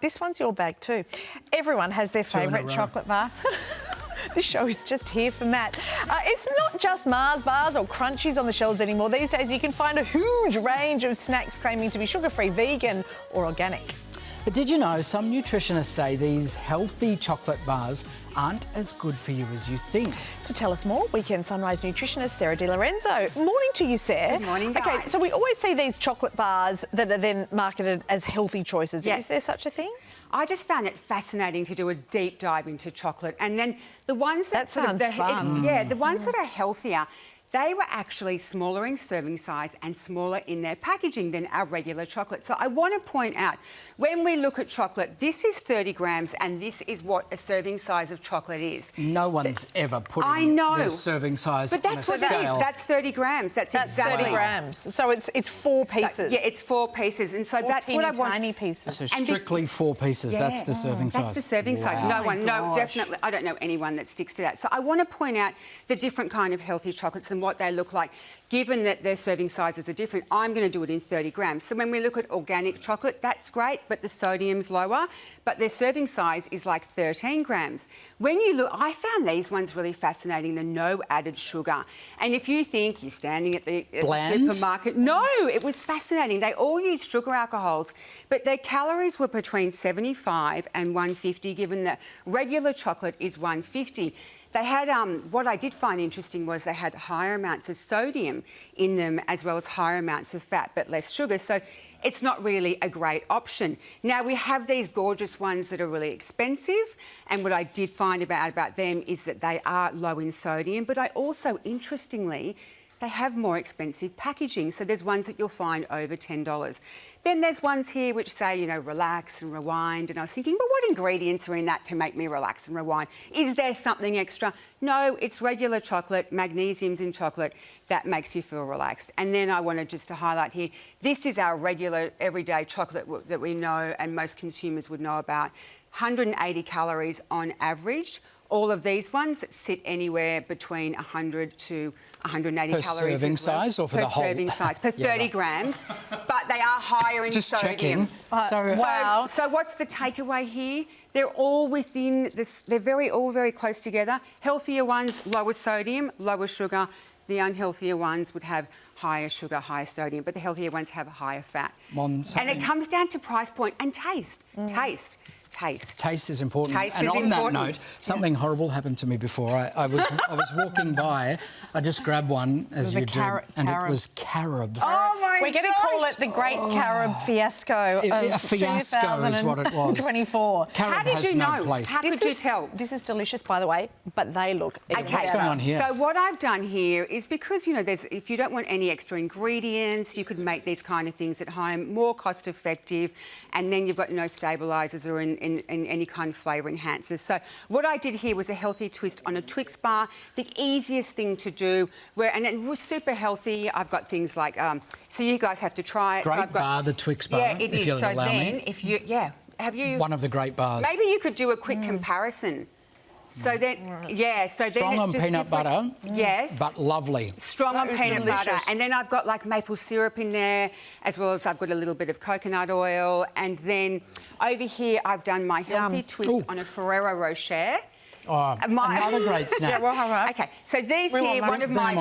This one's your bag too. Everyone has their favourite chocolate bar. This show is just here for Matt. It's not just Mars bars or crunchies on the shelves anymore. These days you can find a huge range of snacks claiming to be sugar-free, vegan or organic. But did you know some nutritionists say these healthy chocolate bars aren't as good for you as you think? To tell us more, Weekend Sunrise nutritionist Sarah Di Lorenzo. Morning to you, Sarah. Good morning, guys. Okay, so we always see these chocolate bars that are then marketed as healthy choices. Yes. Is there such a thing? I just found it fascinating to do a deep dive into chocolate, and then the ones that sounds fun. the ones that are healthier, they were actually smaller in serving size and smaller in their packaging than our regular chocolate. So I want to point out, when we look at chocolate, this is 30 grams and this is what a serving size of chocolate is. No one's ever put their serving size but that's on a what scale. it is. That's 30 grams. That's exactly 30 grams. So it's 4 pieces. So, yeah, it's 4 pieces. And so that's what I want. Tiny pieces. So strictly 4 pieces, that's the serving size. That's the serving size. No, definitely. I don't know anyone that sticks to that. So I want to point out the different kind of healthy chocolates and what they look like. Given that their serving sizes are different, I'm going to do it in 30 grams. So when we look at organic chocolate, that's great, but the sodium's lower, but their serving size is like 13 grams. When you look, I found these ones really fascinating, the no added sugar. And if you think you're standing at the supermarket, no, it was fascinating. They all use sugar alcohols, but their calories were between 75 and 150, given that regular chocolate is 150. They had, what I did find interesting was they had higher amounts of sodium in them as well as higher amounts of fat but less sugar. So it's not really a great option. Now, we have these gorgeous ones that are really expensive, and what I did find about them is that they are low in sodium, but I also, interestingly, they have more expensive packaging. So there's ones that you'll find over $10. Then there's ones here which say, you know, relax and rewind. And I was thinking, well, what ingredients are in that to make me relax and rewind? Is there something extra? No, it's regular chocolate, magnesium's in chocolate, that makes you feel relaxed. And then I wanted just to highlight here, this is our regular everyday chocolate that we know and most consumers would know about. 180 calories on average. All of these ones sit anywhere between 100 to 180 per calories. Serving size or for the whole? Per serving size, per 30 grams, but they are higher in sodium. Checking. So what's the takeaway here? They're all within this, they're all very close together. Healthier ones, lower sodium, lower sugar. The unhealthier ones would have higher sugar, higher sodium, but the healthier ones have higher fat. And it comes down to price point and taste. Taste is important. That note, something horrible happened to me before. I was walking by, I just grabbed one, as you do, and it was carob. Oh my We're going to call it the Great Carob Fiasco a fiasco is what it was. 24. Carob How did you know? Place. How could you tell? This is delicious, by the way, but they look even better. What's going on here? So what I've done here is because, you know, if you don't want any extra ingredients, you could make these kind of things at home, more cost effective, and then you've got no stabilisers or in any kind of flavour enhancers. So what I did here was a healthy twist on a Twix bar, the easiest thing to do, and it was super healthy. I've got things like, so you guys have to try it. Great bar, the Twix bar, yeah, it if is. you'll So allow then, me. if you, have you... One of the great bars. Maybe you could do a quick comparison. So then, so then strong it's on just peanut butter. Yes. But lovely. Strong on peanut butter. And then I've got like maple syrup in there, as well as I've got a little bit of coconut oil. And then over here, I've done my healthy twist on a Ferrero Rocher. Oh, another great snack. Okay, so these here, one of my...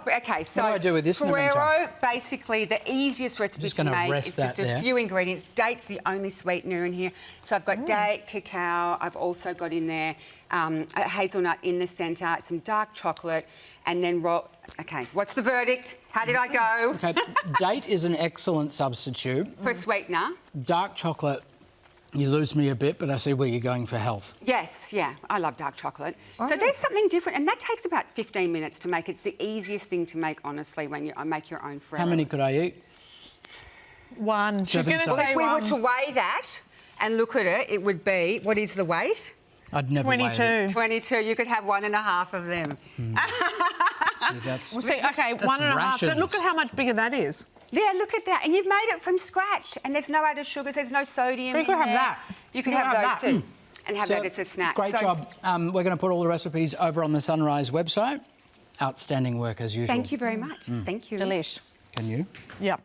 Okay, so what do I do with this Ferrero, basically the easiest recipe to make is just a few ingredients. Date's the only sweetener in here. So I've got date, cacao, I've also got in there a hazelnut in the centre, some dark chocolate, and then Okay, what's the verdict? How did I go? Okay, date is an excellent substitute. For a sweetener. Dark chocolate, you lose me a bit, but I see where you're going for health. Yes, yeah, I love dark chocolate. So there's something different, and that takes about 15 minutes to make. It's the easiest thing to make, honestly, when you make your own Ferrero. How many could I eat? One. She's going to say if we were to weigh that and look at it, it would be, what is the weight? I'd never 22. weigh it. 22. You could have 1.5 of them. See, that's okay, 1.5, but look at how much bigger that is. Yeah, look at that. And you've made it from scratch. And there's no added sugars, there's no sodium. You could have that. You could have those too. And have that as a snack. Great job. We're going to put all the recipes over on the Sunrise website. Outstanding work as usual. Thank you very much. Thank you. Delish. Can you? Yep.